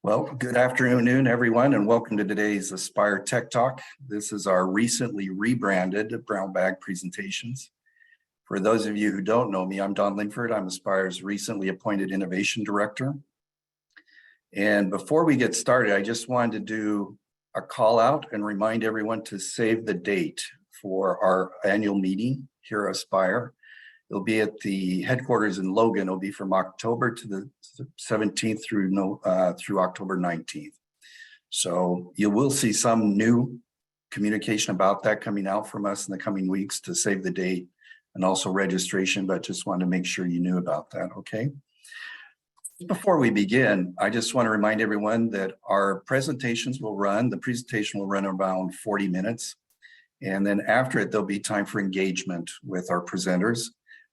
Well, good afternoon, everyone, and welcome to today's Aspire Tech Talk. This is our recently rebranded Brown Bag Presentations. For those of you who don't know me, I'm Don Linford. I'm Aspire's recently appointed Innovation Director. And before we get started, I just wanted to do a call out and remind everyone to save the date for our annual meeting here at Aspire. It'll be at the headquarters in Logan. It'll be from October to the 17th through October 19th. So you will see some new communication about that coming out from us in the coming weeks to save the date and also registration, but just wanted to make sure you knew about that, okay? Before we begin, I just want to remind everyone that our presentations will run, the presentation will run around 40 minutes. And then after it, there'll be time for engagement with our presenters.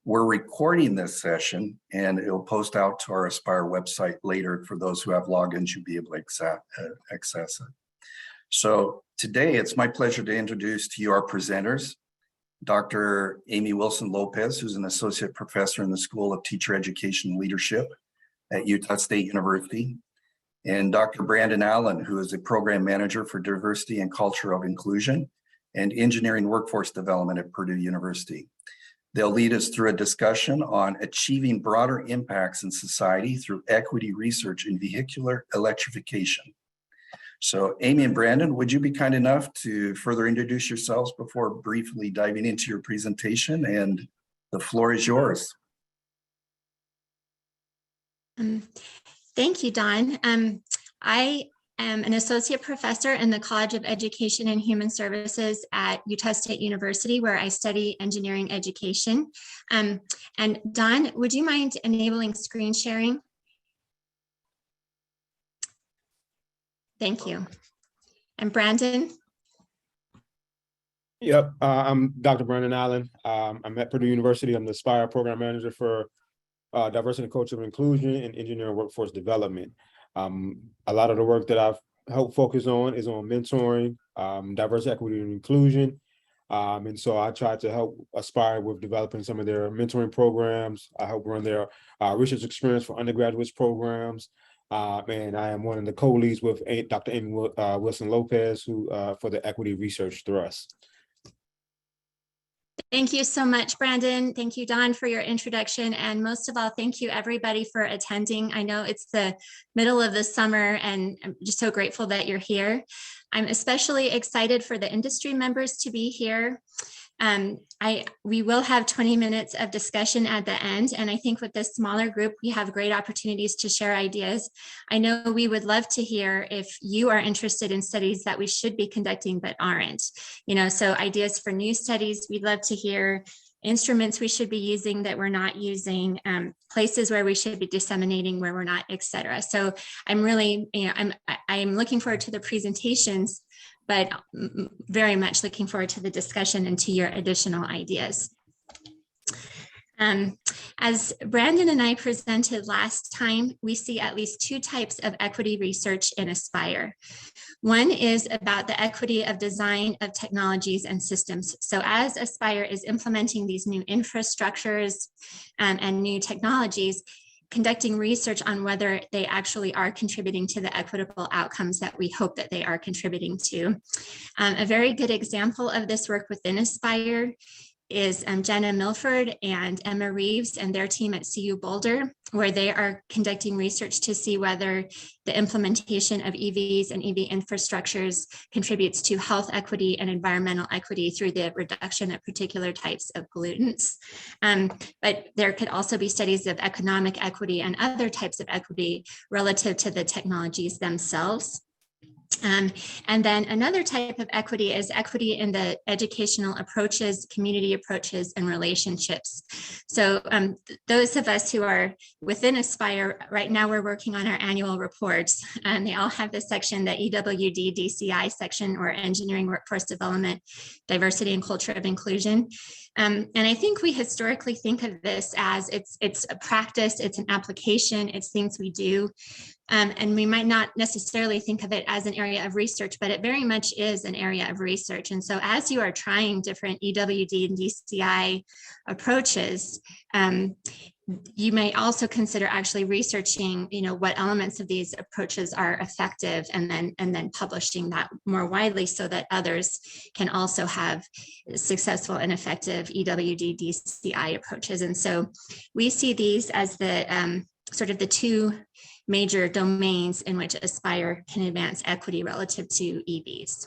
We're recording this session and it'll post out to our Aspire website later. For those who have logins, you'll be able to access it. So today it's my pleasure to introduce to you our presenters, Dr. Amy Wilson-Lopez, who's an associate professor in the School of Teacher Education and Leadership at Utah State University, and Dr. Brandon Allen, who is a program manager for diversity and culture of inclusion and engineering workforce development at Purdue University. They'll lead us through a discussion on achieving broader impacts in society through equity research in vehicular electrification. So Amy and Brandon, would you be kind enough to further introduce yourselves before briefly diving into your presentation? And the floor is yours. Thank you, Don. I am an associate professor in the College of Education and Human Services at Utah State University, where I study engineering education. And Don, would you mind enabling screen sharing? Thank you. And Brandon? Yep, I'm Dr. Brandon Allen. I'm at Purdue University. I'm the Aspire Program Manager for Diversity, Culture, and Inclusion and Engineering Workforce Development. A lot of the work that I've helped focus on is on mentoring, diversity, equity, and inclusion. And so I try to help Aspire with developing some of their mentoring programs. I help run their research experience for undergraduates programs. And I am one of the co-leads with Dr. Amy Wilson-Lopez, who for the equity research thrust. Thank you so much, Brandon. Thank you, Don, for your introduction. And most of all, thank you everybody for attending. I know it's the middle of the summer and I'm just so grateful that you're here. I'm especially excited for the industry members to be here. We will have 20 minutes of discussion at the end. And I think with this smaller group, we have great opportunities to share ideas. I know we would love to hear if you are interested in studies that we should be conducting but aren't. So ideas for new studies, we'd love to hear instruments we should be using that we're not using, places where we should be disseminating where we're not, et cetera. So I'm really, I'm looking forward to the presentations, but very much looking forward to the discussion and to your additional ideas. As Brandon and I presented last time, we see at least two types of equity research in Aspire. One is about the equity of design of technologies and systems. So as Aspire is implementing these new infrastructures and new technologies, conducting research on whether they actually are contributing to the equitable outcomes that we hope that they are contributing to. A very good example of this work within Aspire is Jenna Milford and Emma Reeves and their team at CU Boulder, where they are conducting research to see whether the implementation of EVs and EV infrastructures contributes to health equity and environmental equity through the reduction of particular types of pollutants. But there could also be studies of economic equity and other types of equity relative to the technologies themselves. And then another type of equity is equity in the educational approaches, community approaches, and relationships. So those of us who are within Aspire, right now we're working on our annual reports, and they all have this section, the EWD DCI section, or Engineering Workforce Development, Diversity and Culture of Inclusion. And I think we historically think of this as it's a practice, it's an application, it's things we do. And we might not necessarily think of it as an area of research, but it very much is an area of research. And so as you are trying different EWD and DCI approaches, you may also consider actually researching, what elements of these approaches are effective, and then publishing that more widely so that others can also have successful and effective EWD DCI approaches. And so we see these as the sort of the two major domains in which Aspire can advance equity relative to EVs.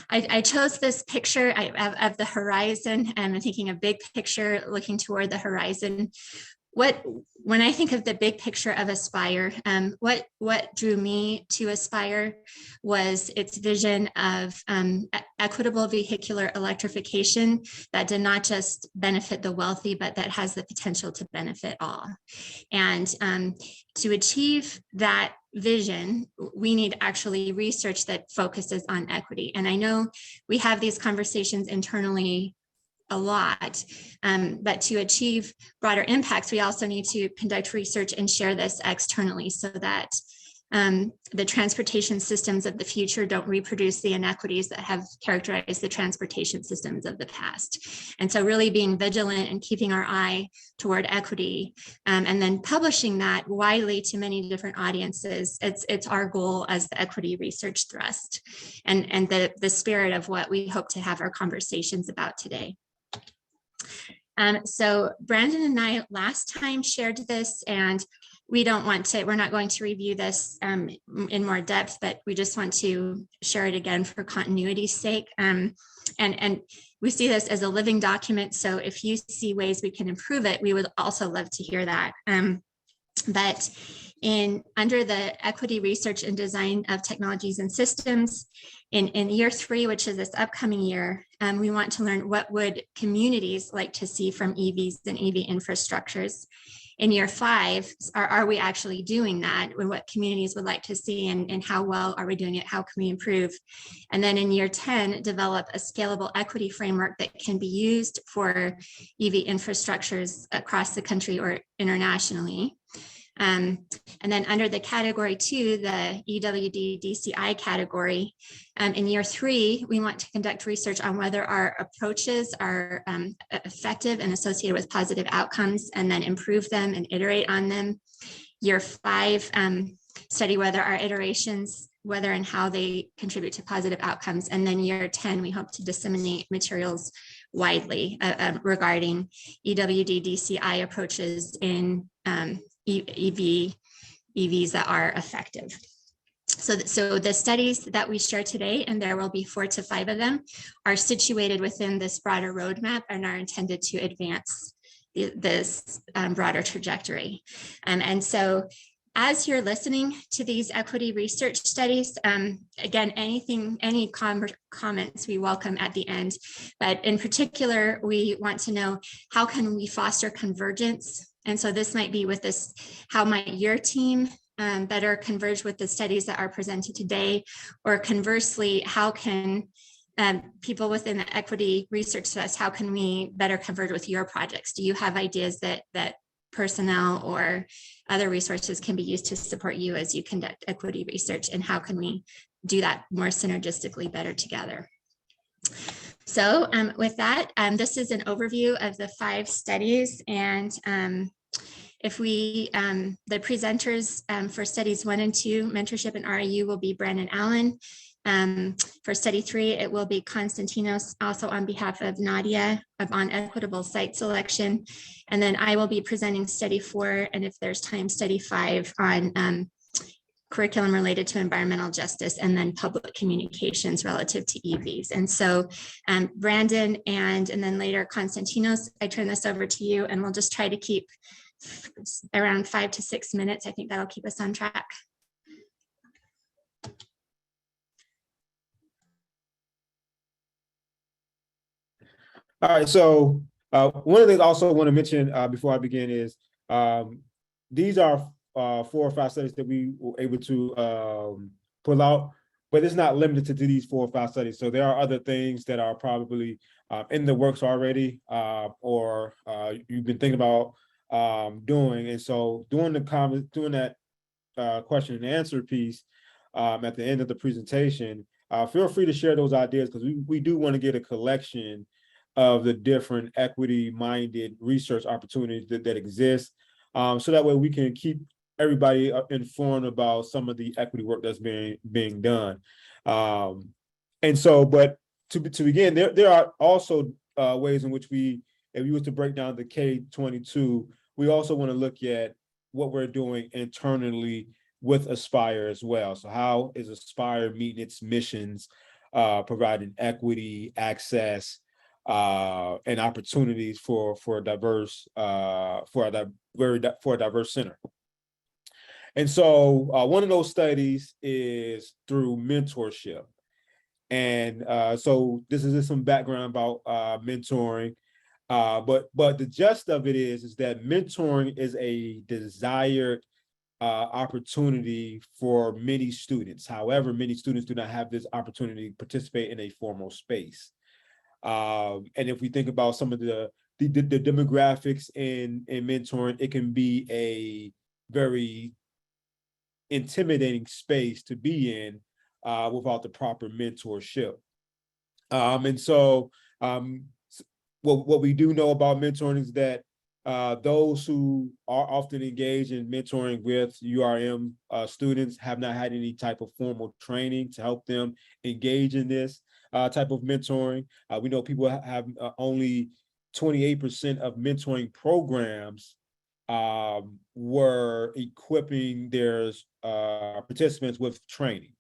I chose this picture of the horizon, and I'm thinking a big picture looking toward the horizon. When I think of the big picture of Aspire, what drew me to Aspire was its vision of equitable vehicular electrification that did not just benefit the wealthy, but that has the potential to benefit all. And to achieve that vision, we need actually research that focuses on equity. And I know we have these conversations internally a lot, but to achieve broader impacts, we also need to conduct research and share this externally so that the transportation systems of the future don't reproduce the inequities that have characterized the transportation systems of the past. And so really being vigilant and keeping our eye toward equity, and then publishing that widely to many different audiences, it's our goal as the equity research thrust, and the spirit of what we hope to have our conversations about today. So Brandon and I last time shared this, and we're not going to review this in more depth, but we just want to share it again for continuity's sake. And we see this as a living document. So if you see ways we can improve it, we would also love to hear that. But under the equity research and design of technologies and systems, in year 3, which is this upcoming year, we want to learn what would communities like to see from EVs and EV infrastructures. In year 5, are we actually doing that, and what communities would like to see, and how well are we doing it? How can we improve? And then in year 10, develop a scalable equity framework that can be used for EV infrastructures across the country or internationally. And then under the category 2, the EWD DCI category, in year 3, we want to conduct research on whether our approaches are effective and associated with positive outcomes, and then improve them and iterate on them. Year 5, study whether our iterations, whether and how they contribute to positive outcomes. And then year 10, we hope to disseminate materials widely regarding EWD DCI approaches in EVs that are effective. So the studies that we share today, and there will be 4 to 5 of them, are situated within this broader roadmap and are intended to advance this broader trajectory. And so as you're listening to these equity research studies, again, any comments we welcome at the end, but in particular, we want to know, how can we foster convergence? And so this might be with this, how might your team better converge with the studies that are presented today? Or conversely, how can people within the equity research thrust, how can we better converge with your projects? Do you have ideas that personnel or other resources can be used to support you as you conduct equity research? And how can we do that more synergistically better together? So with that, this is an overview of the 5 studies. And if we, the presenters for studies 1 and 2, mentorship and RIU, will be Brandon Allen. For study 3, it will be Konstantinos, also on behalf of Nadia, on equitable site selection. And then I will be presenting study 4, and if there's time, study 5 on curriculum related to environmental justice, and then public communications relative to EVs. And so Brandon and then later Konstantinos, I turn this over to you, and we'll just try to keep around 5 to 6 minutes. I think that'll keep us on track. All right, so one of the things I also want to mention before I begin is these are 4 or 5 studies that we were able to pull out, but it's not limited to these 4 or 5 studies. So there are other things that are probably in the works already, or you've been thinking about doing. And so doing that question and answer piece at the end of the presentation, feel free to share those ideas, because we do want to get a collection of the different equity-minded research opportunities that exist, so that way we can keep everybody informed about some of the equity work that's being done. And so, but to begin, there are also ways in which if you was to break down the K-22, we also want to look at what we're doing internally with Aspire as well. So how is Aspire meeting its missions, providing equity, access, and opportunities for a diverse center. And so one of those studies is through mentorship. And so this is just some background about mentoring. But the gist of it is that mentoring is a desired opportunity for many students. However, many students do not have this opportunity to participate in a formal space. And if we think about some of the demographics in mentoring, it can be a very intimidating space to be in without the proper mentorship. And so what we do know about mentoring is that those who are often engaged in mentoring with URM students have not had any type of formal training to help them engage in this type of mentoring. We know people have only 28% of mentoring programs were equipping their participants with training.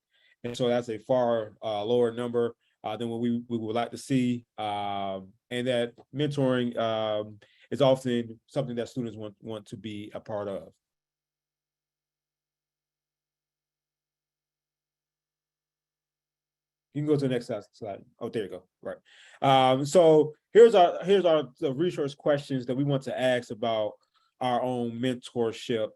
And so that's a far lower number than what we would like to see. And that mentoring is often something that students want to be a part of. You can go to the next slide. Oh, there you go. Right. So here's the research questions that we want to ask about our own mentorship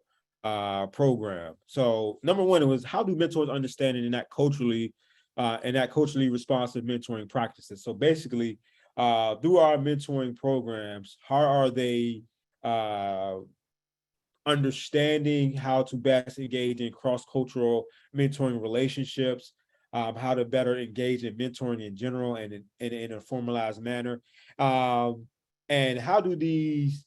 program. So number one was, how do mentors understand and enact culturally responsive mentoring practices? So basically, through our mentoring programs, how are they understanding how to best engage in cross-cultural mentoring relationships, how to better engage in mentoring in general and in a formalized manner, and how do these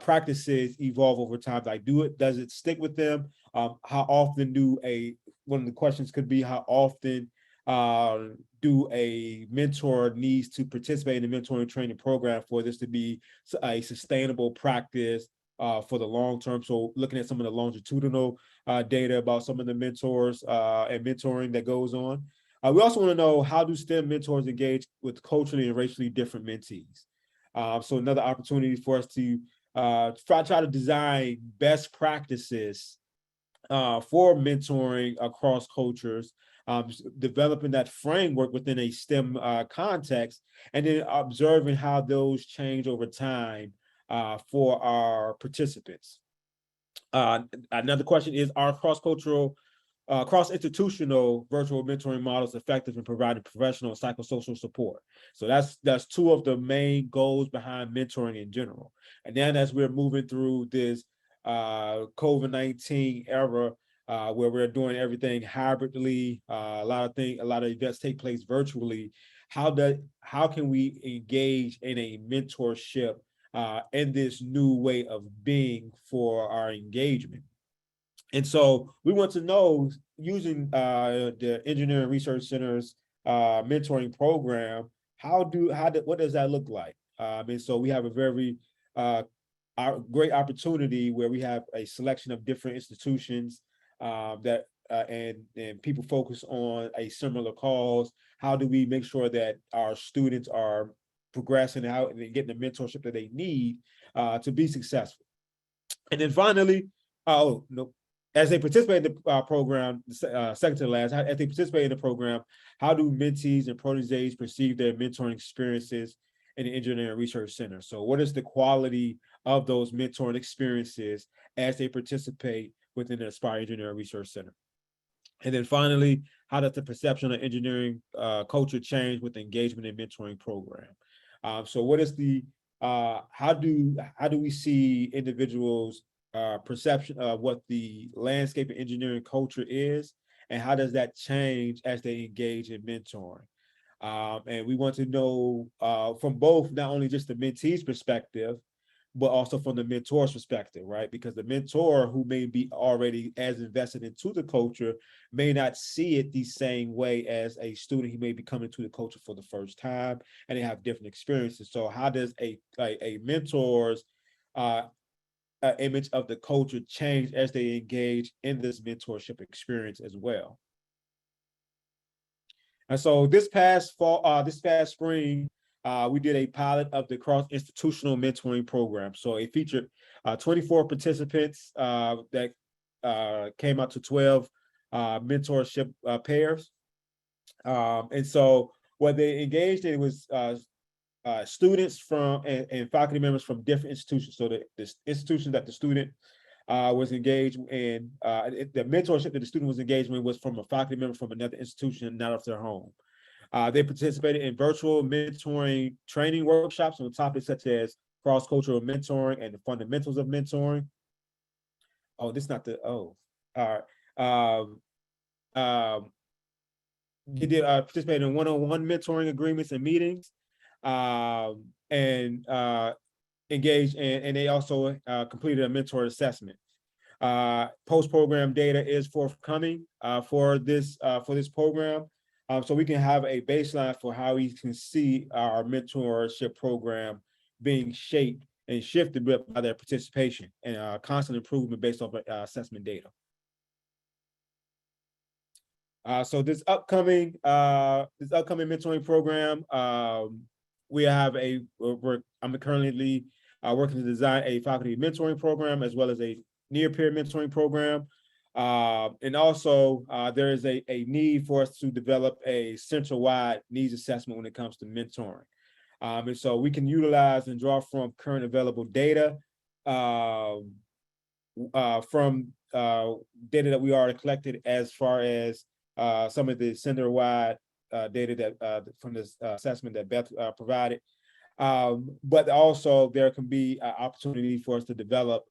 practices evolve over time? Like, does it stick with them? How often one of the questions could be, how often do a mentor needs to participate in the mentoring training program for this to be a sustainable practice for the long term? So looking at some of the longitudinal data about some of the mentors and mentoring that goes on. We also want to know, how do STEM mentors engage with culturally and racially different mentees? So another opportunity for us to try to design best practices for mentoring across cultures, developing that framework within a STEM context, and then observing how those change over time for our participants. Another question is, are cross-institutional virtual mentoring models effective in providing professional and psychosocial support? So that's two of the main goals behind mentoring in general. And then as we're moving through this COVID-19 era, where we're doing everything hybridly, a lot of events take place virtually, how can we engage in a mentorship in this new way of being for our engagement? And so we want to know, using the Engineering Research Center's mentoring program, what does that look like? And so we have a very great opportunity where we have a selection of different institutions that and people focus on a similar cause. How do we make sure that our students are progressing out and getting the mentorship that they need to be successful? And then finally, as they participate in the program, second to the last, as they participate in the program, how do mentees and proteges perceive their mentoring experiences in the Engineering Research Center? So what is the quality of those mentoring experiences as they participate within the Aspire Engineering Research Center? And then finally, how does the perception of engineering culture change with the engagement in mentoring program? So what is how do we see individuals' perception of what the landscape of engineering culture is, and how does that change as they engage in mentoring? And we want to know from both, not only just the mentee's perspective, but also from the mentor's perspective, right? Because the mentor, who may be already as invested into the culture, may not see it the same way as a student who may be coming to the culture for the first time, and they have different experiences. So how does a mentor's image of the culture change as they engage in this mentorship experience as well? And so this past fall, this past spring, we did a pilot of the cross-institutional mentoring program. So it featured 24 participants that came out to 12 mentorship pairs. And so what they engaged in was students from and faculty members from different institutions. So the institution that the student was engaged in, the mentorship that the student was engaged in was from a faculty member from another institution, not of their home. They participated in virtual mentoring training workshops on topics such as cross-cultural mentoring and the fundamentals of mentoring. Oh, this is not the, oh, all right. They did participate in one-on-one mentoring agreements and meetings, and engaged in, and they also completed a mentor assessment. Post-program data is forthcoming for this program, so we can have a baseline for how we can see our mentorship program being shaped and shifted by their participation and constant improvement based off assessment data. So this upcoming mentoring program, we have I'm currently working to design a faculty mentoring program as well as a near-peer mentoring program. And also there is a need for us to develop a central-wide needs assessment when it comes to mentoring. And so we can utilize and draw from current available data from data that we already collected, as far as some of the center-wide data that from this assessment that Beth provided. But also there can be an opportunity for us to develop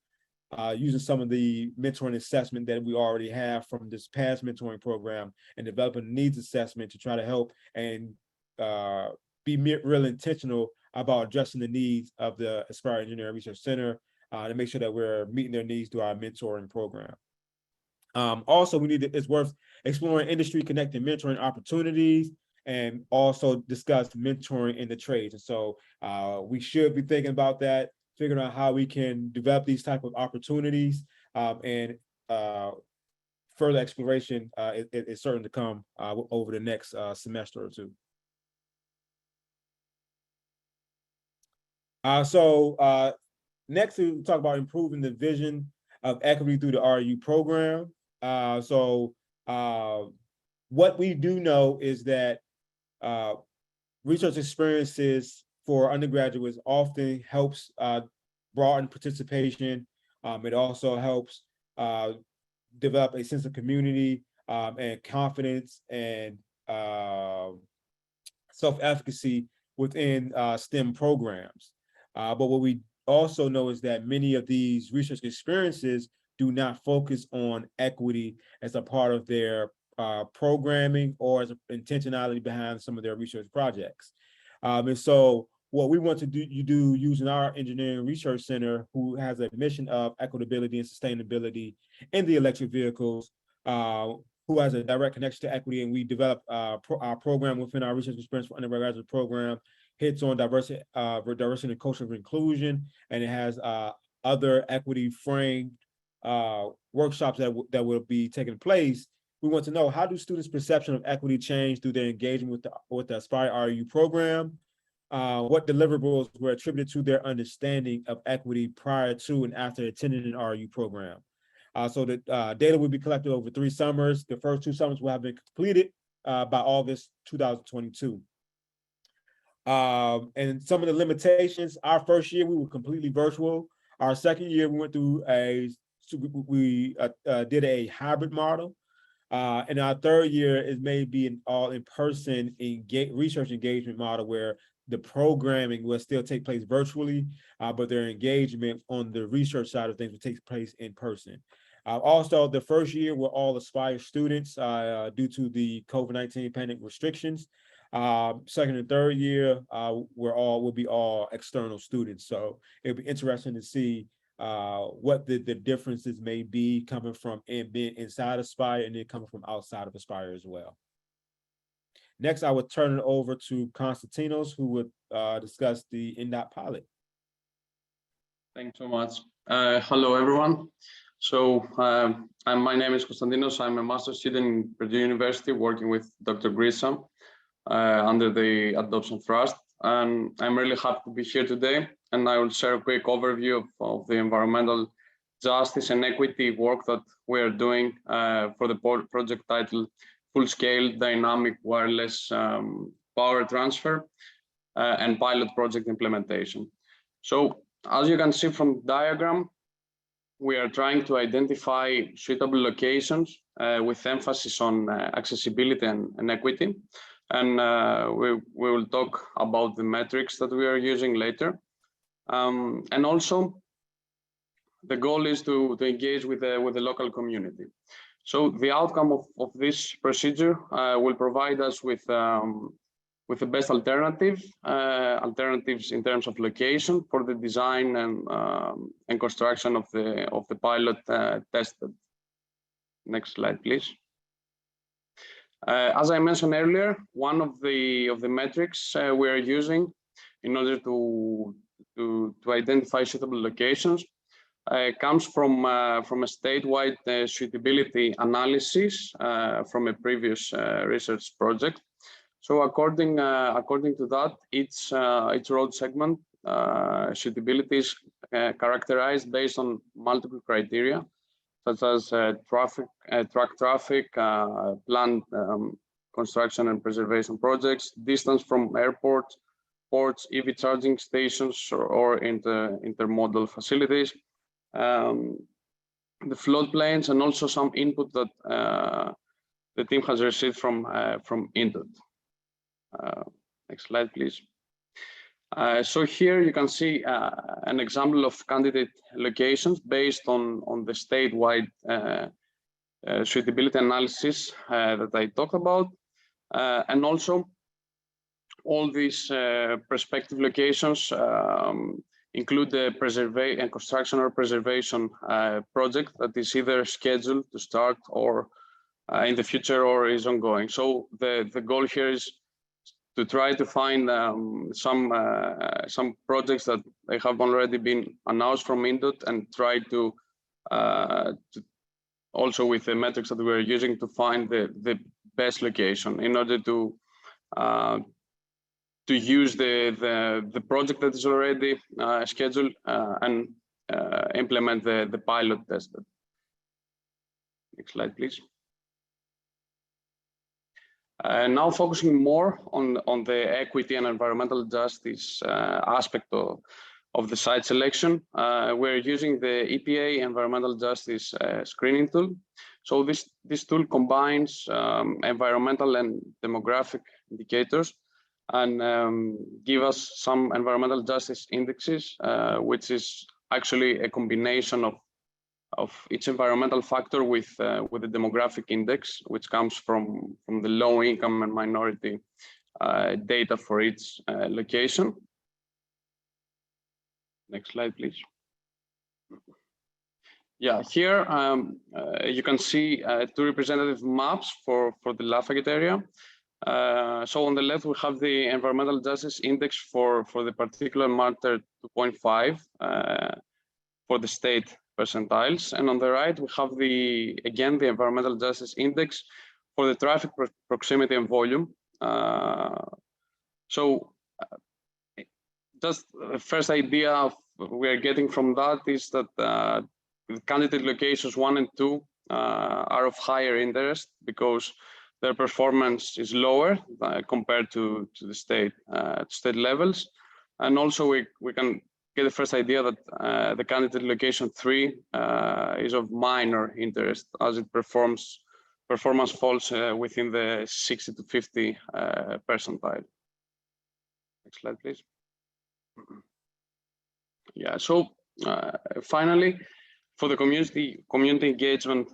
using some of the mentoring assessment that we already have from this past mentoring program, and developing a needs assessment to try to help and be real intentional about addressing the needs of the Aspire Engineering Research Center to make sure that we're meeting their needs through our mentoring program. Also, it's worth exploring industry connected mentoring opportunities, and also discuss mentoring in the trades. And so we should be thinking about that, figuring out how we can develop these type of opportunities, and further exploration is certain to come over the next semester or two. Next, we'll talk about improving the vision of equity through the RU program. What we do know is that research experiences for undergraduates often helps broaden participation. It also helps develop a sense of community and confidence and self-efficacy within STEM programs. But what we also know is that many of these research experiences do not focus on equity as a part of their programming or as an intentionality behind some of their research projects. And so what we want to do using our engineering research center, who has a mission of equitability and sustainability in the electric vehicles, who has a direct connection to equity, and we develop our program within our research experience for undergraduate program, hits on diversity and cultural inclusion, and it has other equity framed workshops that will be taking place. We want to know, how do students' perception of equity change through their engagement with the Aspire RU program? What deliverables were attributed to their understanding of equity prior to and after attending an RU program? So the data will be collected over 3 summers. The first 2 summers will have been completed by August 2022. And some of the limitations: our first year we were completely virtual. Our second year we went through did a hybrid model. And our third year is maybe an all in-person research engagement model, where the programming will still take place virtually, but their engagement on the research side of things will take place in person. Also, the first year were all Aspire students due to the COVID-19 pandemic restrictions. Second and third year, we'll be all external students. So it'll be interesting to see what the differences may be coming from being inside Aspire and then coming from outside of Aspire as well. Next, I would turn it over to Konstantinos, who would discuss the NDOT pilot. Thanks so much. Hello, everyone. So my name is Konstantinos. I'm a master's student in Purdue University working with Dr. Grisham under the Adoption Trust. And I'm really happy to be here today. And I will share a quick overview of the environmental justice and equity work that we are doing for the project titled Full-Scale Dynamic Wireless Power Transfer and Pilot Project Implementation. So as you can see from the diagram, we are trying to identify suitable locations with emphasis on accessibility and equity. And we will talk about the metrics that we are using later. And also, the goal is to engage with the local community. So the outcome of this procedure will provide us with the best alternatives in terms of location for the design and construction of the pilot tested. Next slide, please. As I mentioned earlier, one of the metrics we are using in order to identify suitable locations comes from a statewide suitability analysis from a previous research project. So according to that, each road segment suitability is characterized based on multiple criteria, such as track traffic, planned construction and preservation projects, distance from airports, ports, EV charging stations, or intermodal facilities, the floodplains, and also some input that the team has received from INDOT. Next slide, please. So here you can see an example of candidate locations based on the statewide suitability analysis that I talked about, and also all these prospective locations include the construction or preservation project that is either scheduled to start or in the future or is ongoing. So the goal here is to try to find some projects that they have already been announced from INDOT and try to also with the metrics that we're using to find the best location in order to use the project that is already scheduled and implement the pilot test. Next slide, please. Now focusing more on the equity and environmental justice aspect of the site selection, we're using the EPA Environmental Justice Screening Tool. So this tool combines environmental and demographic indicators and give us some environmental justice indexes, which is actually a combination of each environmental factor with the demographic index, which comes from the low income and minority data for each location. Next slide, please. Yeah, here you can see two representative maps for the Lafayette area. So on the left, we have the environmental justice index for the particular matter 2.5 for the state percentiles, and on the right we have the environmental justice index for the traffic proximity and volume. So just the first idea we are getting from that is that the candidate locations 1 and 2 are of higher interest because their performance is lower compared to the state levels, and also we can get the first idea that the candidate location 3 is of minor interest as it performance falls within the 60 to 50 percentile. Next slide, please. Yeah, so finally, For the community engagement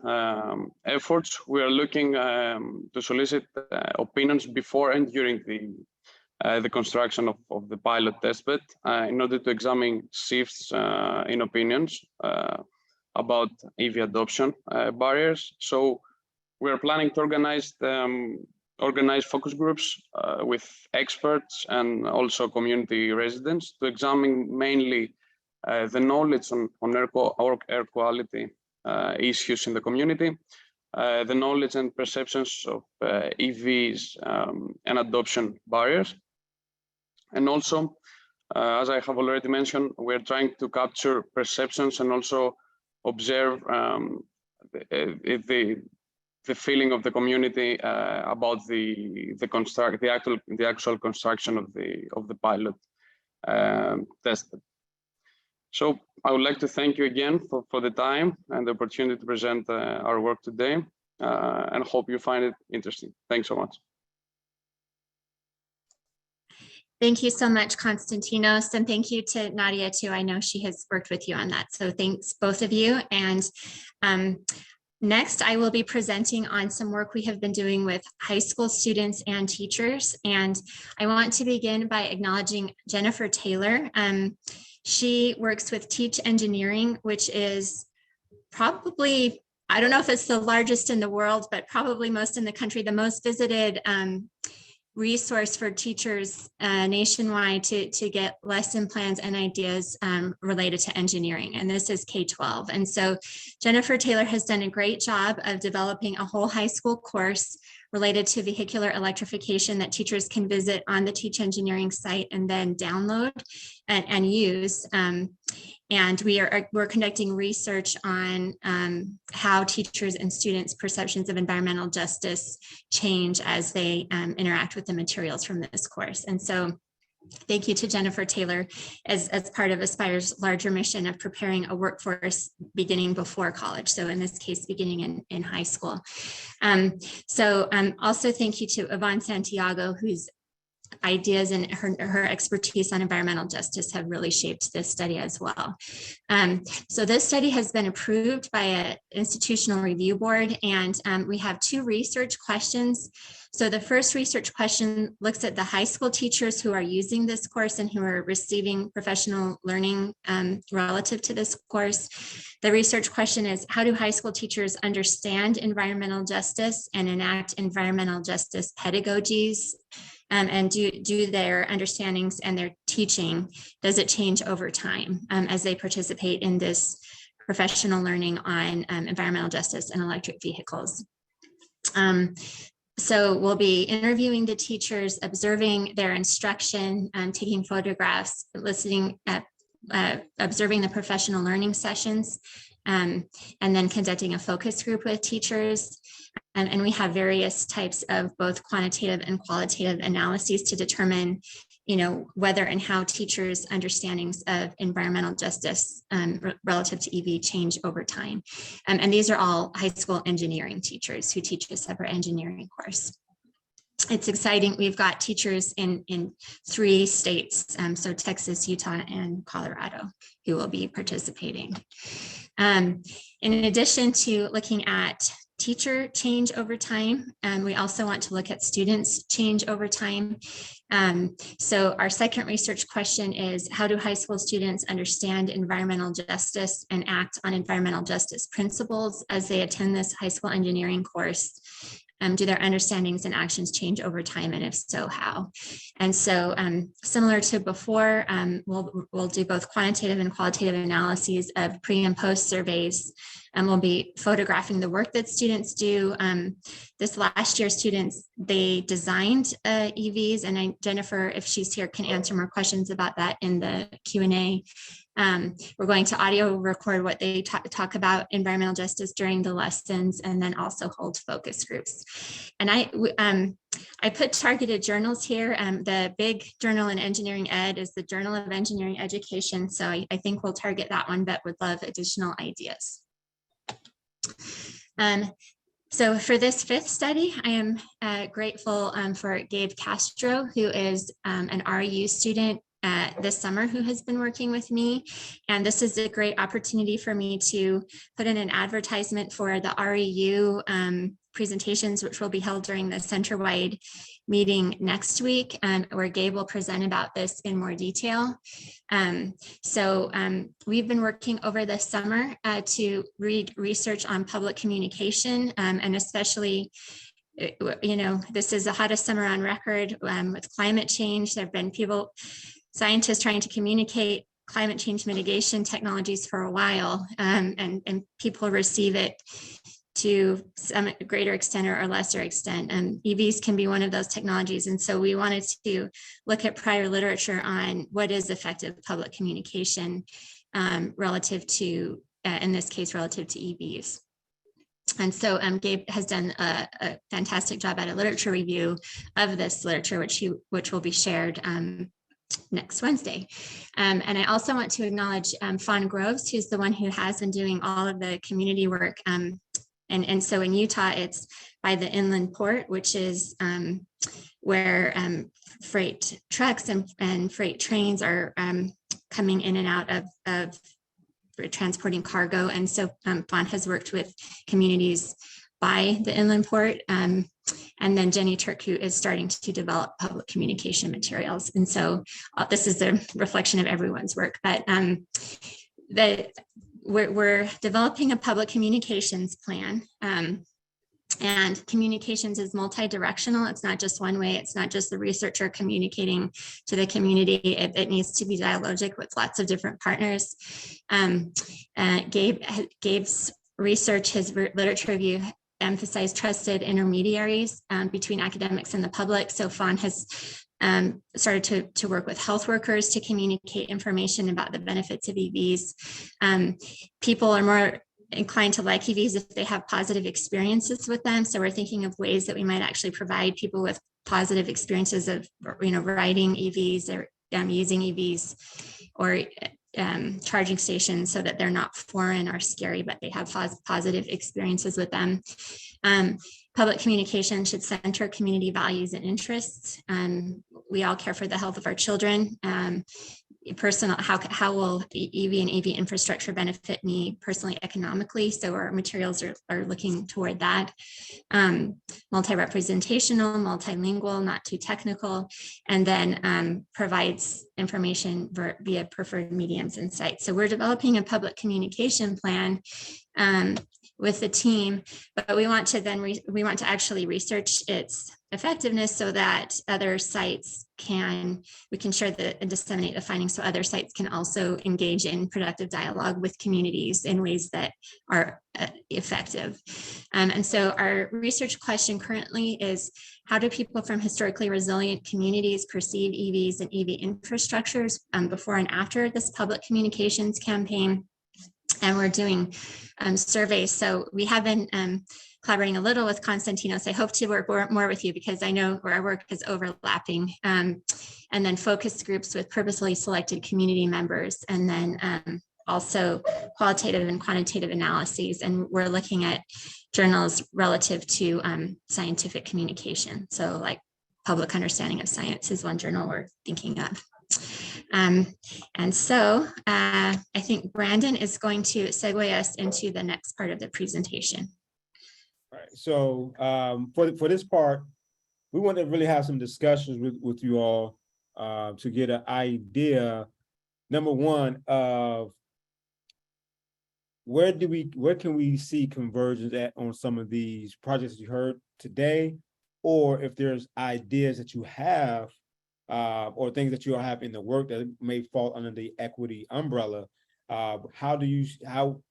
efforts, we are looking to solicit opinions before and during the construction of the pilot testbed in order to examine shifts in opinions about EV adoption barriers. So we are planning to organize focus groups with experts and also community residents to examine mainly the knowledge on air quality issues in the community, the knowledge and perceptions of EVs and adoption barriers. And also, as I have already mentioned, we're trying to capture perceptions and also observe the feeling of the community about the actual construction of the pilot test. So I would like to thank you again for the time and the opportunity to present our work today, and hope you find it interesting. Thanks so much. Thank you so much, Konstantinos, and thank you to Nadia too. I know she has worked with you on that. So thanks both of you. And next, I will be presenting on some work we have been doing with high school students and teachers. And I want to begin by acknowledging Jennifer Taylor. She works with Teach Engineering, which is probably, I don't know if it's the largest in the world, but probably most in the country, the most visited resource for teachers nationwide to get lesson plans and ideas related to engineering. And this is K-12. And so Jennifer Taylor has done a great job of developing a whole high school course related to vehicular electrification that teachers can visit on the Teach Engineering site and then download and use. And we're conducting research on how teachers and students' perceptions of environmental justice change as they interact with the materials from this course. And so thank you to Jennifer Taylor as part of Aspire's larger mission of preparing a workforce beginning before college. So in this case, beginning in high school. Also thank you to Yvonne Santiago, whose ideas and her expertise on environmental justice have really shaped this study as well. So this study has been approved by an institutional review board, and we have two research questions. So the first research question looks at the high school teachers who are using this course and who are receiving professional learning relative to this course. The research question is, how do high school teachers understand environmental justice and enact environmental justice pedagogies? And do their understandings and their teaching, does it change over time as they participate in this professional learning on environmental justice and electric vehicles? So we'll be interviewing the teachers, observing their instruction, taking photographs, listening, observing the professional learning sessions, and then conducting a focus group with teachers. And we have various types of both quantitative and qualitative analyses to determine, whether and how teachers' understandings of environmental justice relative to EV change over time. And these are all high school engineering teachers who teach a separate engineering course. It's exciting. We've got teachers in 3 states, so Texas, Utah, and Colorado, who will be participating. In addition to looking at teacher change over time, we also want to look at students change over time. So our second research question is, how do high school students understand environmental justice and act on environmental justice principles as they attend this high school engineering course? Do their understandings and actions change over time, and if so, how? And so similar to before, we'll do both quantitative and qualitative analyses of pre and post surveys, and we'll be photographing the work that students do. This last year, students, they designed EVs, and Jennifer, if she's here, can answer more questions about that in the Q&A. We're going to audio record what they talk about environmental justice during the lessons, and then also hold focus groups. And I put targeted journals here. The big journal in engineering ed is the Journal of Engineering Education. So I think we'll target that one, but would love additional ideas. So for this 5th study, I am grateful for Gabe Castro, who is an RU student this summer who has been working with me. And this is a great opportunity for me to put in an advertisement for the REU presentations, which will be held during the center-wide meeting next week, where Gabe will present about this in more detail. We've been working over the summer to read research on public communication, and especially, this is the hottest summer on record with climate change. There have been scientists trying to communicate climate change mitigation technologies for a while, and people receive it to some greater extent or lesser extent. EVs can be one of those technologies. And so we wanted to look at prior literature on what is effective public communication relative to, in this case, relative to EVs. And so Gabe has done a fantastic job at a literature review of this literature, which will be shared next Wednesday. And I also want to acknowledge Fawn Groves, who's the one who has been doing all of the community work. And so in Utah, it's by the inland port, which is where freight trucks and freight trains are coming in and out of transporting cargo. And so Fawn has worked with communities by the inland port. And then Jenny Turku is starting to develop public communication materials. And so this is a reflection of everyone's work, but we're developing a public communications plan. And communications is multi-directional. It's not just one way. It's not just the researcher communicating to the community. It needs to be dialogic with lots of different partners. Gabe's research, his literature review emphasized trusted intermediaries between academics and the public. So Fawn has started to work with health workers to communicate information about the benefits of EVs. People are more inclined to like EVs if they have positive experiences with them. So we're thinking of ways that we might actually provide people with positive experiences of, riding EVs or using EVs or charging stations, so that they're not foreign or scary, but they have positive experiences with them. Public communication should center community values and interests. We all care for the health of our children. How will EV and EV infrastructure benefit me personally, economically? So our materials are looking toward that. Multi-representational, multilingual, not too technical, and then provides information via preferred mediums and sites. So we're developing a public communication plan with the team, but we want to actually research its effectiveness so that other sites we can share and disseminate the findings, so other sites can also engage in productive dialogue with communities in ways that are effective. And so our research question currently is, how do people from historically resilient communities perceive EVs and EV infrastructures before and after this public communications campaign? And we're doing surveys. So we have been collaborating a little with Konstantinos. I hope to work more with you, because I know our work is overlapping. And then focus groups with purposely selected community members, and then also qualitative and quantitative analyses. And we're looking at journals relative to scientific communication. So like Public Understanding of Science is one journal we're thinking of. And so I think Brandon is going to segue us into the next part of the presentation. All right. So for this part, we want to really have some discussions with you all to get an idea, number one, of where can we see convergence at on some of these projects you heard today, or if there's ideas that you have or things that you have in the work that may fall under the equity umbrella. How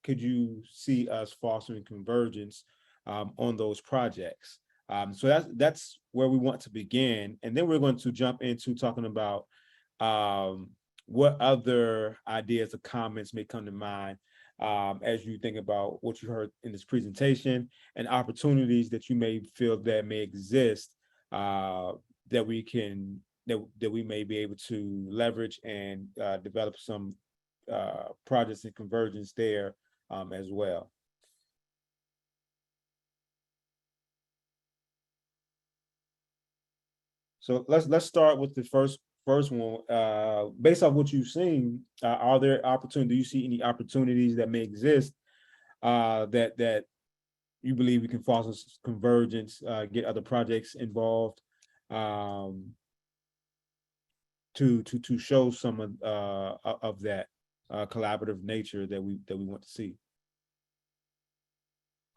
could you see us fostering convergence on those projects? So that's where we want to begin, and then we're going to jump into talking about what other ideas or comments may come to mind as you think about what you heard in this presentation, and opportunities that you may feel that may exist that we may be able to leverage and develop some projects and convergence there as well. So let's start with the first first one, based off what you've seen, are there opportunities? Do you see any opportunities that may exist that you believe we can foster convergence, get other projects involved, to show some of that collaborative nature that we want to see?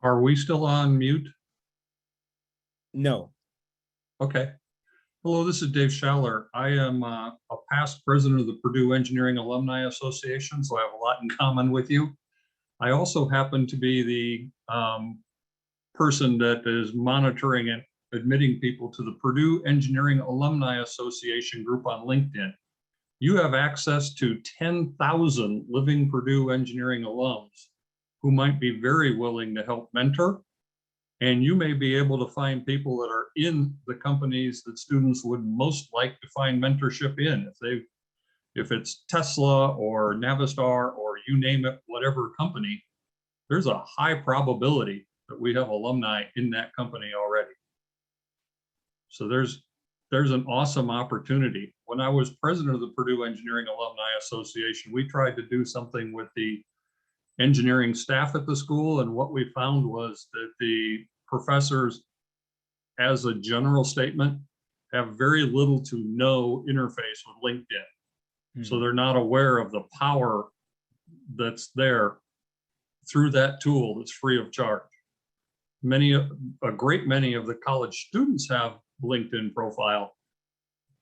Are we still on mute? No. Okay. Hello, this is Dave Schaller. I am a past president of the Purdue Engineering Alumni Association, so I have a lot in common with you. I also happen to be the person that is monitoring and admitting people to the Purdue Engineering Alumni Association group on LinkedIn. You have access to 10,000 living Purdue engineering alums who might be very willing to help mentor. And you may be able to find people that are in the companies that students would most like to find mentorship in. If it's Tesla or Navistar or you name it, whatever company, there's a high probability that we have alumni in that company already. So there's an awesome opportunity. When I was president of the Purdue Engineering Alumni Association, we tried to do something with the engineering staff at the school, and what we found was that the professors, as a general statement, have very little to no interface with LinkedIn. So they're not aware of the power that's there through that tool that's free of charge. A great many of the college students have LinkedIn profile,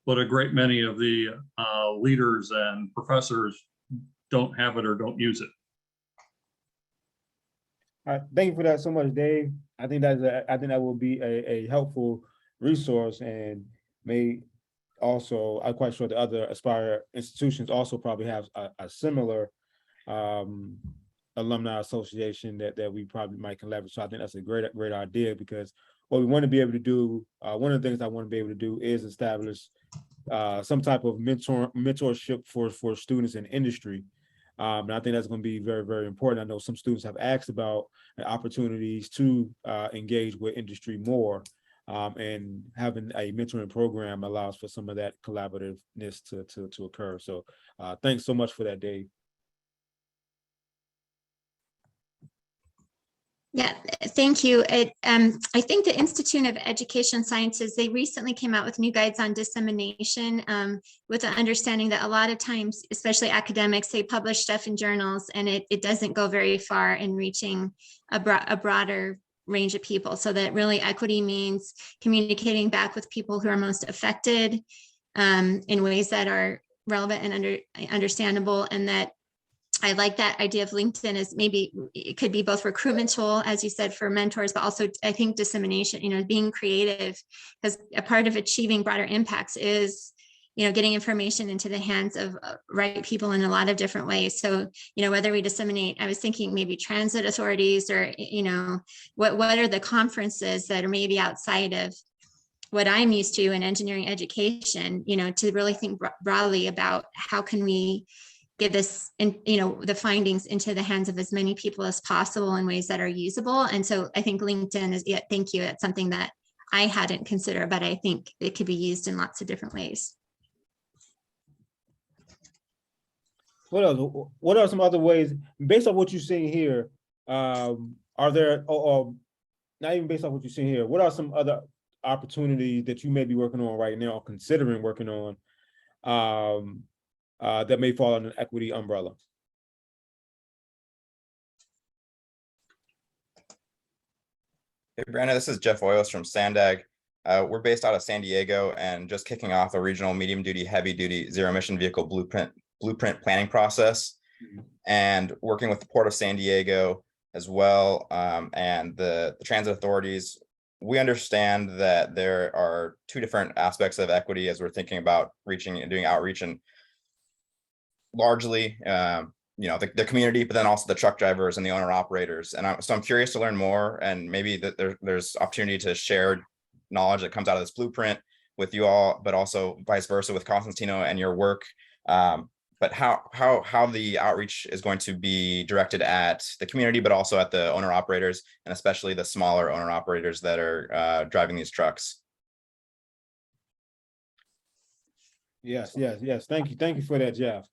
but a great many of the leaders and professors don't have it or don't use it. All right, thank you for that so much, Dave. I think that will be a helpful resource, and may also, I'm quite sure the other Aspire institutions also probably have a similar alumni association that we probably might collaborate. So I think that's a great idea, because what we want to be able to do, one of the things I want to be able to do is establish some type of mentorship for students in industry. And I think that's going to be very, very important. I know some students have asked about opportunities to engage with industry more, and having a mentoring program allows for some of that collaborativeness to occur. So thanks so much for that, Dave. Yeah, thank you. I think the Institute of Education Sciences, they recently came out with new guides on dissemination, with the understanding that a lot of times, especially academics, they publish stuff in journals and it doesn't go very far in reaching a broader range of people. So that really equity means communicating back with people who are most affected in ways that are relevant and understandable, and that I like that idea of LinkedIn as maybe it could be both recruitment tool, as you said, for mentors, but also I think dissemination, being creative, because a part of achieving broader impacts is, getting information into the hands of right people in a lot of different ways. So, whether we disseminate, I was thinking maybe transit authorities or, what are the conferences that are maybe outside of what I'm used to in engineering education, to really think broadly about how can we get this and the findings into the hands of as many people as possible in ways that are usable. And so I think LinkedIn is, thank you, it's something that I hadn't considered, but I think it could be used in lots of different ways. What else? What are some other ways, based on what you're seeing here? Are there, not even based on what you're seeing here, what are some other opportunities that you may be working on right now or considering working on that may fall under an equity umbrella? Hey, Brandon, this is Jeff Oyos from Sandag. We're based out of San Diego and just kicking off a regional medium duty, heavy duty zero emission vehicle blueprint planning process, and working with the Port of San Diego as well, and the transit authorities. We understand that there are two different aspects of equity as we're thinking about reaching and doing outreach, and largely the community, but then also the truck drivers and the owner operators. And so I'm curious to learn more, and maybe that there's opportunity to share knowledge that comes out of this blueprint with you all, but also vice versa with Constantino and your work. But how the outreach is going to be directed at the community, but also at the owner operators, and especially the smaller owner operators that are driving these trucks. Yes, yes. Thank you for that, Jeff.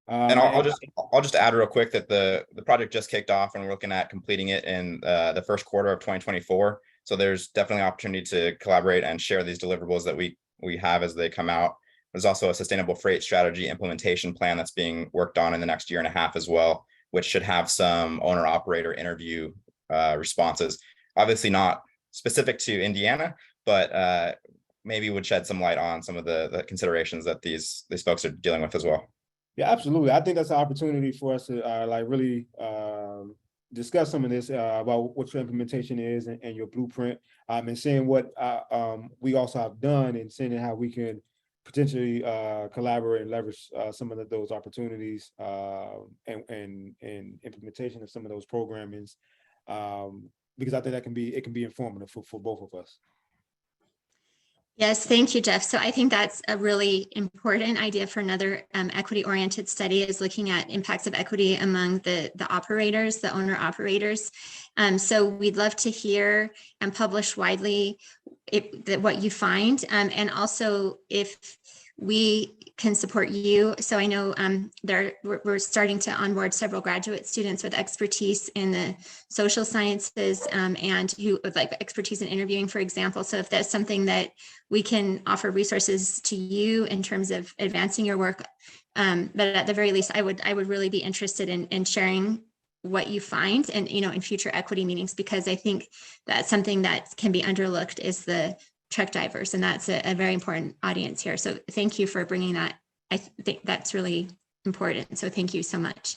And I'll just add real quick that the project just kicked off and we're looking at completing it in the first quarter of 2024. So there's definitely opportunity to collaborate and share these deliverables that we have as they come out. There's also a sustainable freight strategy implementation plan that's being worked on in the next year and a half as well, which should have some owner operator interview responses. Obviously not specific to Indiana, but maybe would shed some light on some of the considerations that these folks are dealing with as well. Yeah, absolutely. I think that's an opportunity for us to like really discuss some of this about what your implementation is and your blueprint, and seeing what we also have done and seeing how we can potentially collaborate and leverage some of those opportunities and implementation of some of those programmings, because I think that can be informative for both of us. Yes, thank you, Jeff. So I think that's a really important idea for another equity-oriented study, is looking at impacts of equity among the operators, the owner operators. So we'd love to hear and publish widely what you find, and also if we can support you. So I know we're starting to onboard several graduate students with expertise in the social sciences and who with like expertise in interviewing, for example. So if that's something that we can offer resources to you in terms of advancing your work, but at the very least, I would really be interested in sharing what you find and, in future equity meetings, because I think that's something that can be underlooked is the truck drivers, and that's a very important audience here. So thank you for bringing that. I think that's really important. So thank you so much.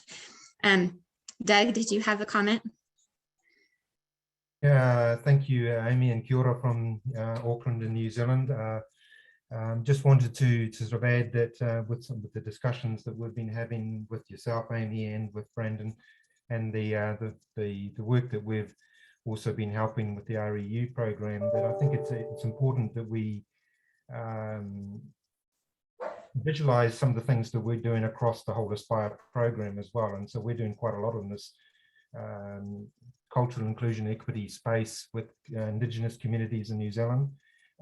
Doug, did you have a comment? Yeah, thank you, Amy, and kia ora from Auckland in New Zealand. Just wanted to sort of add that with the discussions that we've been having with yourself, Amy, and with Brandon, and the work that we've also been helping with the REU program, that I think it's important that we visualize some of the things that we're doing across the whole Aspire program as well. And so we're doing quite a lot in this cultural inclusion equity space with Indigenous communities in New Zealand.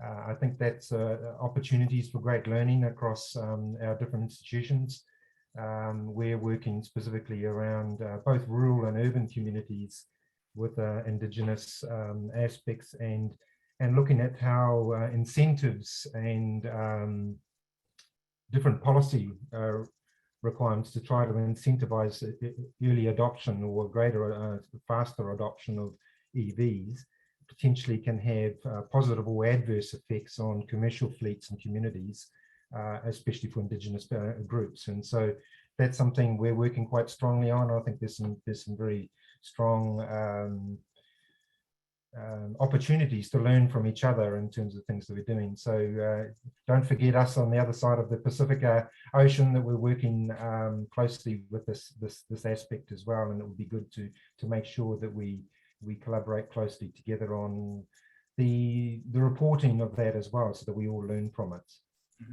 I think that's opportunities for great learning across our different institutions. We're working specifically around both rural and urban communities with Indigenous aspects, and looking at how incentives and different policy requirements to try to incentivize early adoption or greater, faster adoption of EVs potentially can have positive or adverse effects on commercial fleets and communities, especially for Indigenous groups. And so that's something we're working quite strongly on. I think there's some very strong opportunities to learn from each other in terms of things that we're doing. So don't forget us on the other side of the Pacific Ocean, that we're working closely with this aspect as well. And it would be good to make sure that we collaborate closely together on the reporting of that as well, so that we all learn from it.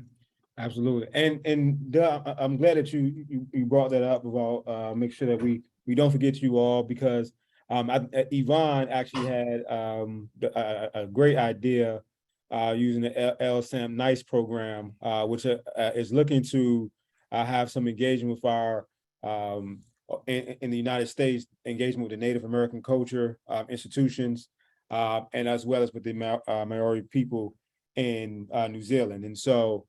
Absolutely. And I'm glad that you brought that up about make sure that we don't forget you all, because Yvonne actually had a great idea using the LSAM NICE program, which is looking to have some engagement with our in the United States, engagement with the Native American culture institutions, and as well as with the minority people in New Zealand. And so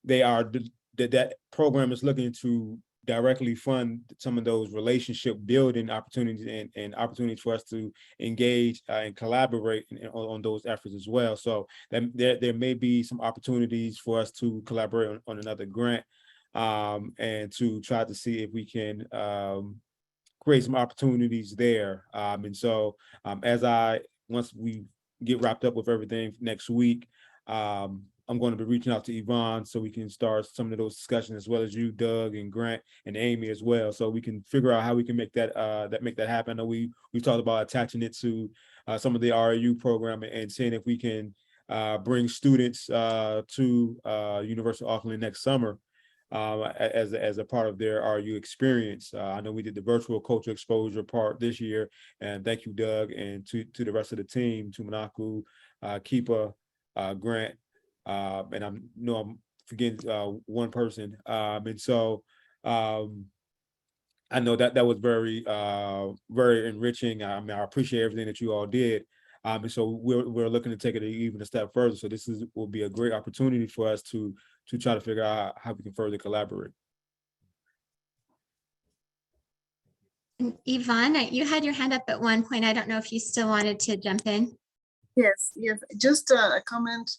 that program is looking to directly fund some of those relationship building opportunities and opportunities for us to engage and collaborate on those efforts as well. So there may be some opportunities for us to collaborate on another grant and to try to see if we can create some opportunities there. And so once we get wrapped up with everything next week, I'm going to be reaching out to Yvonne so we can start some of those discussions, as well as you, Doug, and Grant, and Amy as well, so we can figure out how we can make that happen. I know we talked about attaching it to some of the REU program and seeing if we can bring students to University of Auckland next summer as a part of their REU experience. I know we did the virtual culture exposure part this year, and thank you, Doug, and to the rest of the team, to Manaku, Keepa, Grant. And I'm forget one person. And so I know that was very very enriching. I mean, I appreciate everything that you all did. And so we're looking to take it even a step further. So this will be a great opportunity for us to try to figure out how we can further collaborate. Yvonne, you had your hand up at one point. I don't know if you still wanted to jump in. Yes, just a comment.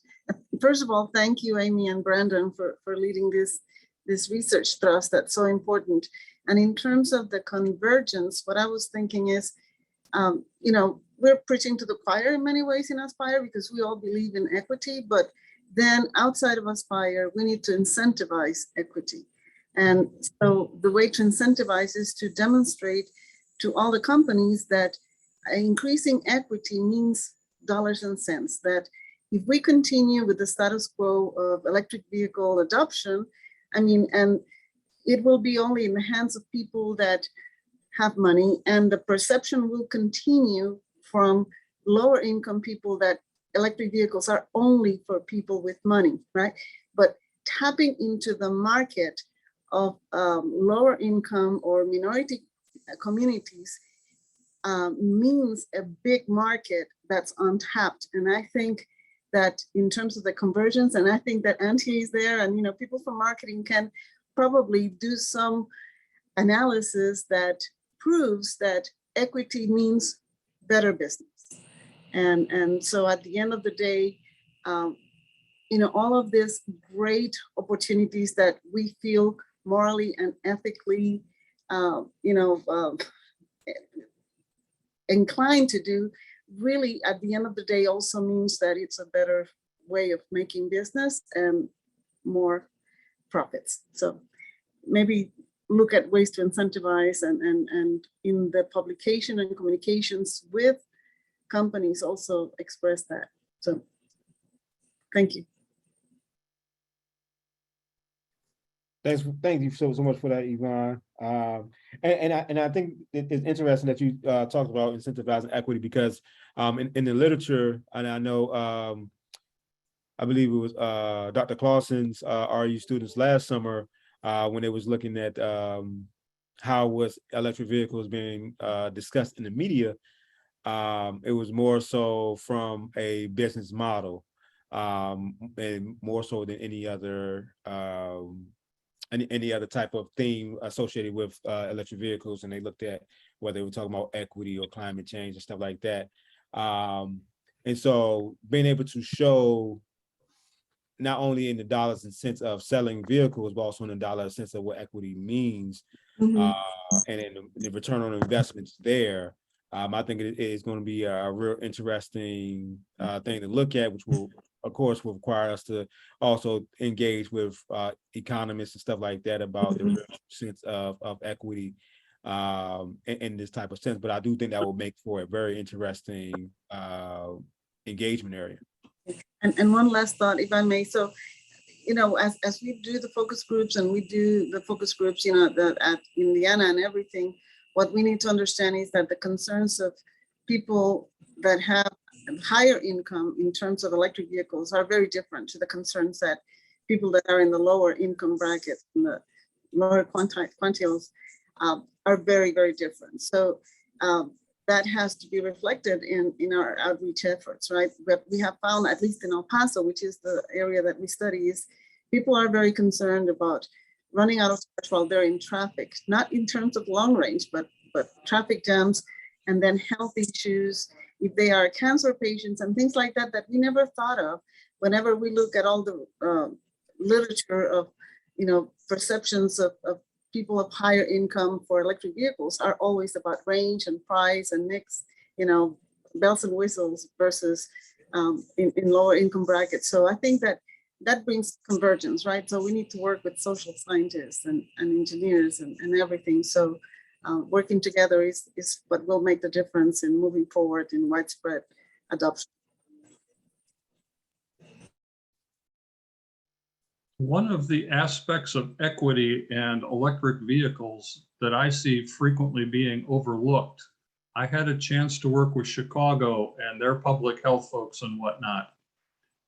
First of all, thank you, Amy and Brandon, for leading this research thrust that's so important. And in terms of the convergence, what I was thinking is, we're preaching to the choir in many ways in Aspire because we all believe in equity, but then outside of Aspire, we need to incentivize equity. And so the way to incentivize is to demonstrate to all the companies that increasing equity means dollars and cents, that if we continue with the status quo of electric vehicle adoption, and it will be only in the hands of people that have money, and the perception will continue from lower income people that electric vehicles are only for people with money, right? But tapping into the market of lower income or minority communities means a big market that's untapped. And I think that in terms of the convergence, and I think that Auntie is there, and people from marketing can probably do some analysis that proves that equity means better business. And so at the end of the day, all of these great opportunities that we feel morally and ethically, inclined to do, really at the end of the day also means that it's a better way of making business and more profits. So maybe look at ways to incentivize and in the publication and communications with companies also express that. So thank you. Thank you so much for that, Yvonne. And I think it's interesting that you talked about incentivizing equity because in the literature, and I know I believe it was Dr. Clausen's RU students last summer when they was looking at how was electric vehicles being discussed in the media. It was more so from a business model and more so than any other type of theme associated with electric vehicles, and they looked at whether they were talking about equity or climate change and stuff like that. And so being able to show not only in the dollars and cents of selling vehicles, but also in the dollars and cents of what equity means, and in the return on investments there, I think it is going to be a real interesting thing to look at, which will, of course, will require us to also engage with economists and stuff like that about the real sense of equity in this type of sense. But I do think that will make for a very interesting engagement area. And one last thought, if I may. So, as we do the focus groups and we do the focus groups, at Indiana and everything, what we need to understand is that the concerns of people that have higher income in terms of electric vehicles are very different to the concerns that people that are in the lower income bracket, in the lower quantiles, are very, very different. So that has to be reflected in our outreach efforts, right? But we have found, at least in El Paso, which is the area that we study, is people are very concerned about running out of charge while they're in traffic, not in terms of long range, but traffic jams, and then health issues, if they are cancer patients and things like that, that we never thought of whenever we look at all the literature of, perceptions of people of higher income for electric vehicles are always about range and price and mix, bells and whistles versus in lower income brackets. So I think that brings convergence, right? So we need to work with social scientists and engineers and everything. So working together is what will make the difference in moving forward in widespread adoption. One of the aspects of equity and electric vehicles that I see frequently being overlooked, I had a chance to work with Chicago and their public health folks and whatnot.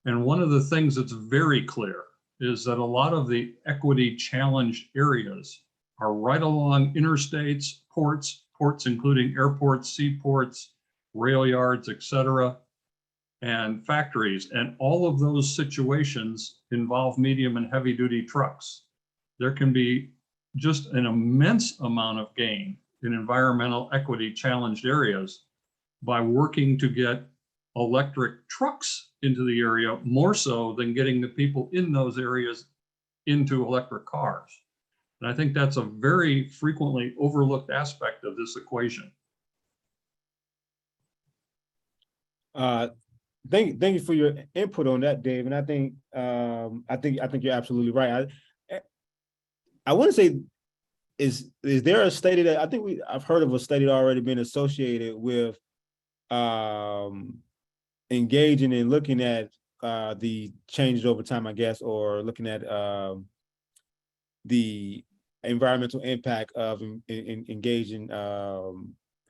And one of the things that's very clear is that a lot of the equity challenged areas are right along interstates, ports including airports, seaports, rail yards, etc., and factories. And all of those situations involve medium and heavy duty trucks. There can be just an immense amount of gain in environmental equity challenged areas by working to get electric trucks into the area more so than getting the people in those areas into electric cars. And I think that's a very frequently overlooked aspect of this equation. Thank you for your input on that, Dave. And I think you're absolutely right. I want to say, is there a study that I've heard of a study that already been associated with engaging and looking at the changes over time, I guess, or looking at the environmental impact of engaging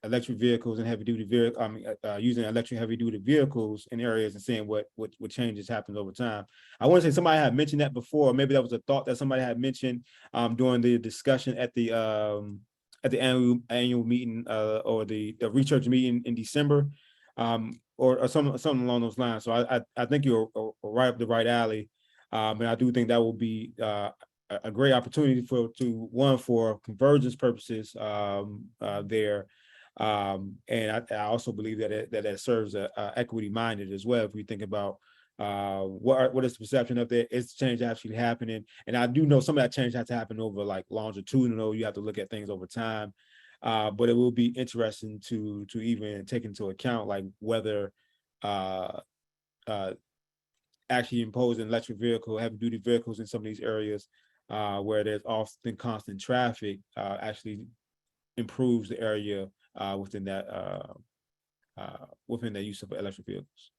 electric vehicles and heavy duty vehicles, using electric heavy duty vehicles in areas and seeing what changes happen over time. I want to say somebody had mentioned that before, or maybe that was a thought that somebody had mentioned during the discussion at the annual meeting or the research meeting in December, or something along those lines. So I think you're right up the right alley, and I do think that will be a great opportunity for convergence purposes there. And I also believe that it serves equity minded as well. If we think about what is the perception of there, is change actually happening? And I do know some of that change has to happen over like longitudinal. You have to look at things over time, but it will be interesting to even take into account like whether actually imposing electric vehicle, heavy duty vehicles in some of these areas where there's often constant traffic actually improves the area within that use of electric vehicles.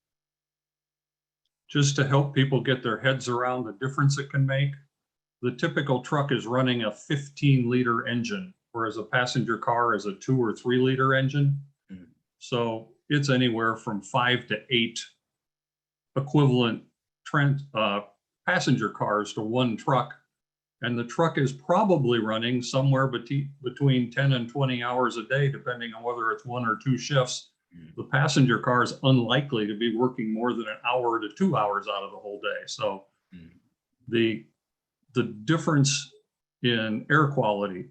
Just to help people get their heads around the difference it can make, the typical truck is running a 15-liter engine, whereas a passenger car is a 2 or 3 liter engine. Mm-hmm. So it's anywhere from 5 to 8 equivalent passenger cars to one truck. And the truck is probably running somewhere between 10 and 20 hours a day, depending on whether it's 1 or 2 shifts. The passenger car is unlikely to be working more than an hour to 2 hours out of the whole day. So the difference in air quality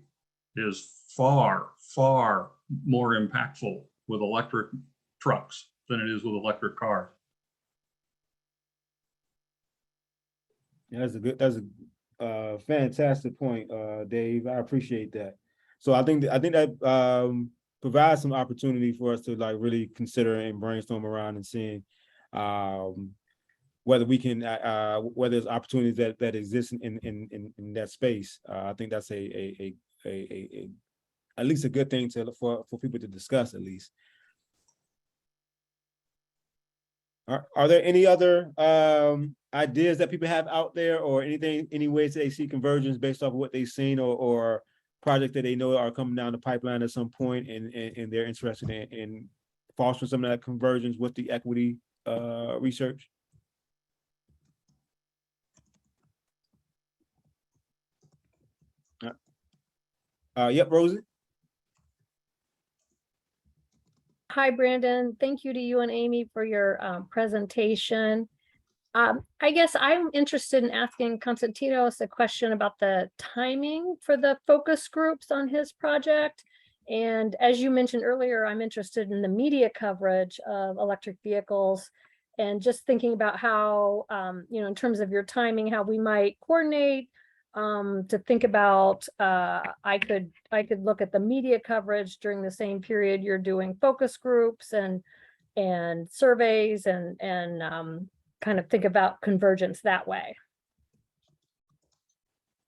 is far, far more impactful with electric trucks than it is with electric cars. Yeah, that's a fantastic point, Dave. I appreciate that. So I think that provides some opportunity for us to like really consider and brainstorm around and seeing whether we can whether there's opportunities that exist in that space. I think that's a at least a good thing for people to discuss at least. Are there any other ideas that people have out there, or any ways they see convergence based off of what they've seen, or projects that they know are coming down the pipeline at some point, and they're interested in fostering some of that convergence with the equity research? Yep, Rosie. Hi, Brandon. Thank you to you and Amy for your presentation. I guess I'm interested in asking Constantinos a question about the timing for the focus groups on his project. And as you mentioned earlier, I'm interested in the media coverage of electric vehicles, and just thinking about how, in terms of your timing, how we might coordinate to think about, I could look at the media coverage during the same period you're doing focus groups and surveys and kind of think about convergence that way.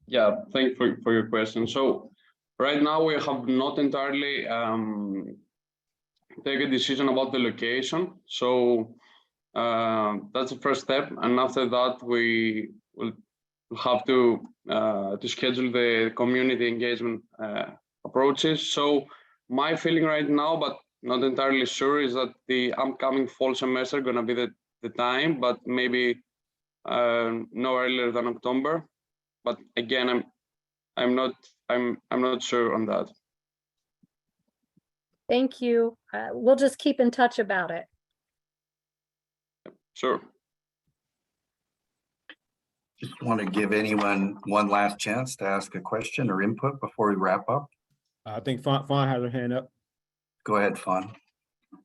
Yeah, thank you for your question. So right now we have not entirely take a decision about the location. So that's the first step. And after that, we will have to schedule the community engagement approaches. So my feeling right now, but not entirely sure, is that the upcoming fall semester going to be the time, but maybe no earlier than October. But again, I'm not sure on that. Thank you. We'll just keep in touch about it. Sure. Just want to give anyone one last chance to ask a question or input before we wrap up. I think Fawn has her hand up. Go ahead, Fawn.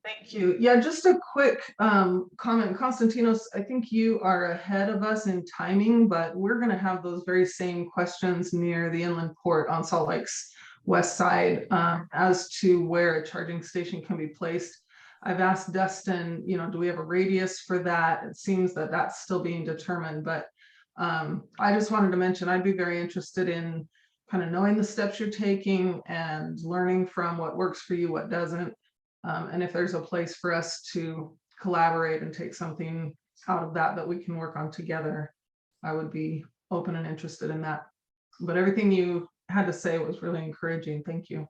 Thank you. Yeah, just a quick comment. Konstantinos, I think you are ahead of us in timing, but we're going to have those very same questions near the inland port on Salt Lake's west side as to where a charging station can be placed. I've asked Dustin, do we have a radius for that? It seems that that's still being determined, but I just wanted to mention I'd be very interested in kind of knowing the steps you're taking and learning from what works for you, what doesn't. And if there's a place for us to collaborate and take something out of that we can work on together, I would be open and interested in that. But everything you had to say was really encouraging. Thank you.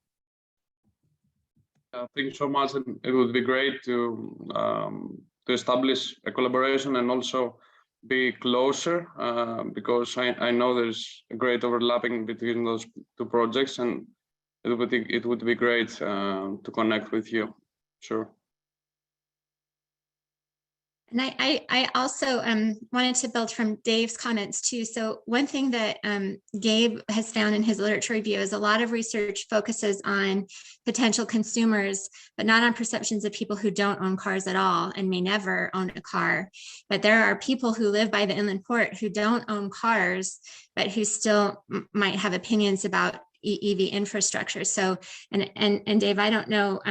Thank you so much. And it would be great to establish a collaboration and also be closer because I know there's a great overlapping between those two projects, and it would be great to connect with you. Sure. And I also wanted to build from Dave's comments too. So one thing that Gabe has found in his literature review is a lot of research focuses on potential consumers, but not on perceptions of people who don't own cars at all and may never own a car. But there are people who live by the inland port who don't own cars, but who still might have opinions about EV infrastructure. So, and Dave, I don't know,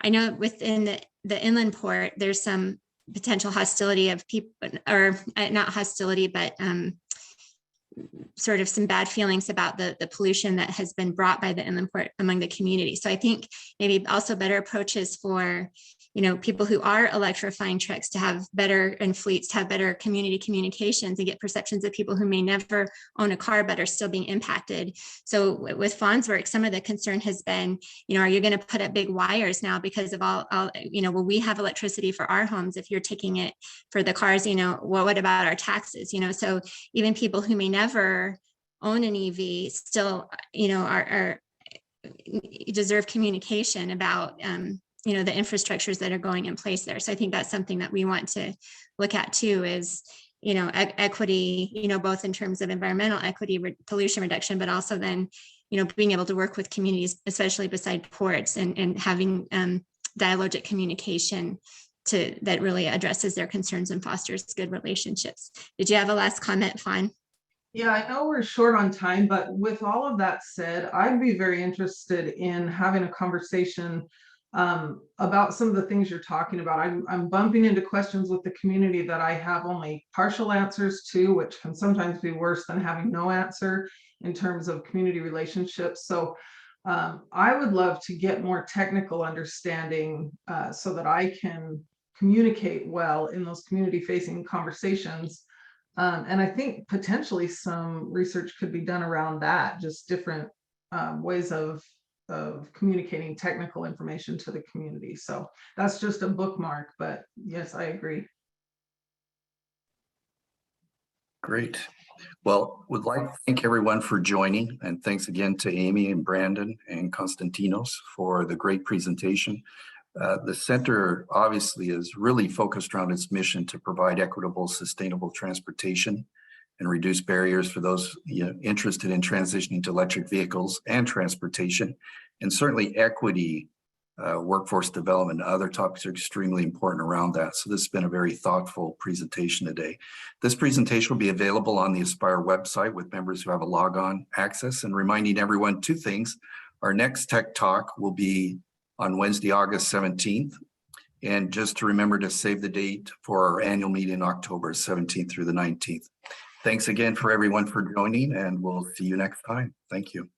I know within the inland port, there's some potential hostility of people, or not hostility, but sort of some bad feelings about the pollution that has been brought by the inland port among the community. So I think maybe also better approaches for people who are electrifying trucks to have better, and fleets to have better community communications and get perceptions of people who may never own a car but are still being impacted. So with Fawn's work, some of the concern has been, are you going to put up big wires now because of all will we have electricity for our homes if you're taking it for the cars? What about our taxes? So even people who may never own an EV still, are deserve communication about the infrastructures that are going in place there. So I think that's something that we want to look at too, is equity, both in terms of environmental equity, pollution reduction, but also then being able to work with communities, especially beside ports, and having dialogic communication that really addresses their concerns and fosters good relationships. Did you have a last comment, Fawn? Yeah, I know we're short on time, but with all of that said, I'd be very interested in having a conversation about some of the things you're talking about. I'm bumping into questions with the community that I have only partial answers to, which can sometimes be worse than having no answer in terms of community relationships. So I would love to get more technical understanding so that I can communicate well in those community facing conversations. And I think potentially some research could be done around that, just different ways of communicating technical information to the community. So that's just a bookmark, but yes, I agree. Great. Well, would like to thank everyone for joining, and thanks again to Amy and Brandon and Konstantinos for the great presentation. The center obviously is really focused around its mission to provide equitable, sustainable transportation and reduce barriers for those interested in transitioning to electric vehicles and transportation. And certainly equity, workforce development, other topics are extremely important around that. So this has been a very thoughtful presentation today. This presentation will be available on the Aspire website with members who have a logon access, and reminding everyone two things. Our next Tech Talk will be on Wednesday, August 17th. And just to remember to save the date for our annual meeting, October 17th through the 19th. Thanks again for everyone for joining, and we'll see you next time. Thank you.